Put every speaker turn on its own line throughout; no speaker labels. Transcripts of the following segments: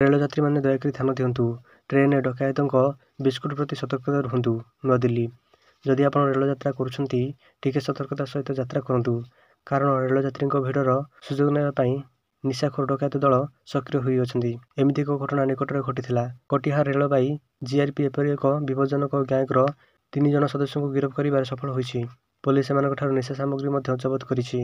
ରେଳଯାତ୍ରୀମାନେ ଦୟାକରି ଧ୍ୟାନ ଦିଅନ୍ତୁ। ଟ୍ରେନରେ ଡକାୟତଙ୍କ ବିସ୍କୁଟ ପ୍ରତି ସତର୍କତା ରୁହନ୍ତୁ। ନୂଆଦିଲ୍ଲୀ। ଯଦି ଆପଣ ରେଳଯାତ୍ରା କରୁଛନ୍ତି, ଟିକେ ସତର୍କତା ସହିତ ଯାତ୍ରା କରନ୍ତୁ। କାରଣ ରେଳଯାତ୍ରୀଙ୍କ ଭିଡ଼ର ସୁଯୋଗ ନେବା ପାଇଁ ନିଶାଖୋର ଡକାୟତ ଦଳ ସକ୍ରିୟ ହୋଇଅଛନ୍ତି। ଏମିତି ଏକ ଘଟଣା ନିକଟରେ ଘଟିଥିଲା। କଟିହାର ରେଳବାଇ ଜିଆର୍ପି ଏପରି ଏକ ବିପଜ୍ଜନକ ଗ୍ୟାଙ୍ଗର 3 ଜଣ ସଦସ୍ୟଙ୍କୁ ଗିରଫ କରିବାରେ ସଫଳ ହୋଇଛି। ପୋଲିସ ସେମାନଙ୍କଠାରୁ ନିଶା ସାମଗ୍ରୀ ମଧ୍ୟ ଜବତ କରିଛି,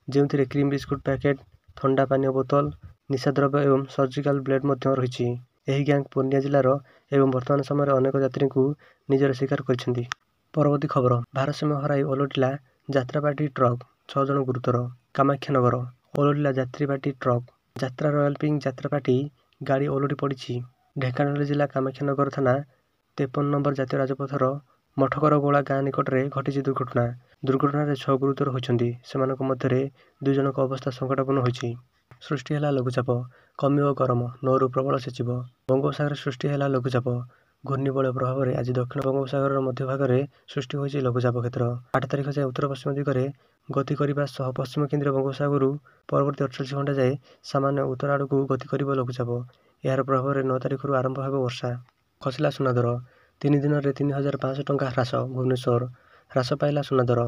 ଯେଉଁଥିରେ କ୍ରିମ୍ ବିସ୍କୁଟ ପ୍ୟାକେଟ, ଥଣ୍ଡା ପାନୀୟ ବୋତଲ, ନିଶାଦ୍ରବ୍ୟ ଏବଂ ସର୍ଜିକାଲ ବ୍ଲେଡ୍ ମଧ୍ୟ ରହିଛି। ଏହି ଗ୍ୟାଙ୍ଗ ପୂର୍ଣ୍ଣିଆ ଜିଲ୍ଲାର ଏବଂ ବର୍ତ୍ତମାନ ସମୟରେ ଅନେକ ଯାତ୍ରୀଙ୍କୁ ନିଜର ଶିକାର କରିଛନ୍ତି। ପରବର୍ତ୍ତୀ ଖବର। ଭାରସାମ୍ୟ ହରାଇ ଓଲଟିଲା ଯାତ୍ରାବାଟୀ ଟ୍ରକ୍, 6 ଜଣ ଗୁରୁତର। କାମାକ୍ଷାନଗର। ଓଲଟିଲା ଯାତ୍ରୀବାଟୀ ଟ୍ରକ୍। ଯାତ୍ରା ରୟାଲ ପିଙ୍କ୍ ଯାତ୍ରାବାଟୀ ଗାଡ଼ି ଓଲଟି ପଡ଼ିଛି। ଢେଙ୍କାନାଳ ଜିଲ୍ଲା କାମାକ୍ଷାନଗର ଥାନା 53 ନମ୍ବର ଜାତୀୟ ରାଜପଥର ମଠକରଗୋଳା ଗାଁ ନିକଟରେ ଘଟିଛି ଦୁର୍ଘଟଣା। ଦୁର୍ଘଟଣାରେ 6 ଗୁରୁତର ହୋଇଛନ୍ତି। ସେମାନଙ୍କ ମଧ୍ୟରେ 2 ଜଣଙ୍କ ଅବସ୍ଥା ସଂକଟାପନ୍ନ ହୋଇଛି। ସୃଷ୍ଟି ହେଲା ଲଘୁଚାପ, କମିବ ଗରମ, 9ରୁ ପ୍ରବଳ ସେଚିବ। ବଙ୍ଗୋପସାଗରରେ ସୃଷ୍ଟି ହେଲା ଲଘୁଚାପ। ଘୂର୍ଣ୍ଣିବଳୟ ପ୍ରଭାବରେ ଆଜି ଦକ୍ଷିଣ ବଙ୍ଗୋପସାଗରର ମଧ୍ୟଭାଗରେ ସୃଷ୍ଟି ହୋଇଛି ଲଘୁଚାପ କ୍ଷେତ୍ର। 8 ତାରିଖ ଯାଏଁ ଉତ୍ତର ପଶ୍ଚିମ ଦିଗରେ ଗତି କରିବା ସହ ପଶ୍ଚିମ କେନ୍ଦ୍ରୀୟ ବଙ୍ଗୋପସାଗରରୁ ପରବର୍ତ୍ତୀ 48 ଘଣ୍ଟା ଯାଏଁ ସାମାନ୍ୟ ଉତ୍ତର ଆଡ଼କୁ ଗତି କରିବ ଲଘୁଚାପ। ଏହାର ପ୍ରଭାବରେ 9 ତାରିଖରୁ ଆରମ୍ଭ ହେବ ବର୍ଷା। ଖସିଲା ସୁନା ଦର। 3 ଦିନରେ 3,500 ଟଙ୍କା ହ୍ରାସ। ଭୁବନେଶ୍ୱର। ହ୍ରାସ ପାଇଲା ସୁନା ଦର।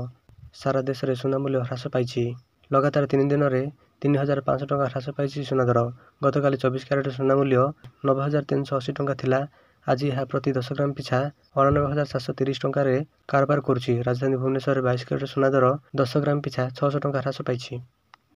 ସାରା ଦେଶରେ ସୁନା ମୂଲ୍ୟ ହ୍ରାସ ପାଇଛି। ଲଗାତାର 3 ଦିନରେ 3,500 ଟଙ୍କା ହ୍ରାସ ପାଇଛି ସୁନା ଦର। ଗତକାଲି 24 କ୍ୟାରେଟ ସୁନା ମୂଲ୍ୟ 90,380 ଟଙ୍କା ଥିଲା। ଆଜି ଏହା ପ୍ରତି 10 ଗ୍ରାମ ପିଛା 89,730 ଟଙ୍କାରେ କାରବାର କରୁଛି। ରାଜଧାନୀ ଭୁବନେଶ୍ୱରରେ 22 କ୍ୟାରେଟ ସୁନା ଦର 10 ଗ୍ରାମ ପିଛା 600 ଟଙ୍କା ହ୍ରାସ ପାଇଛି।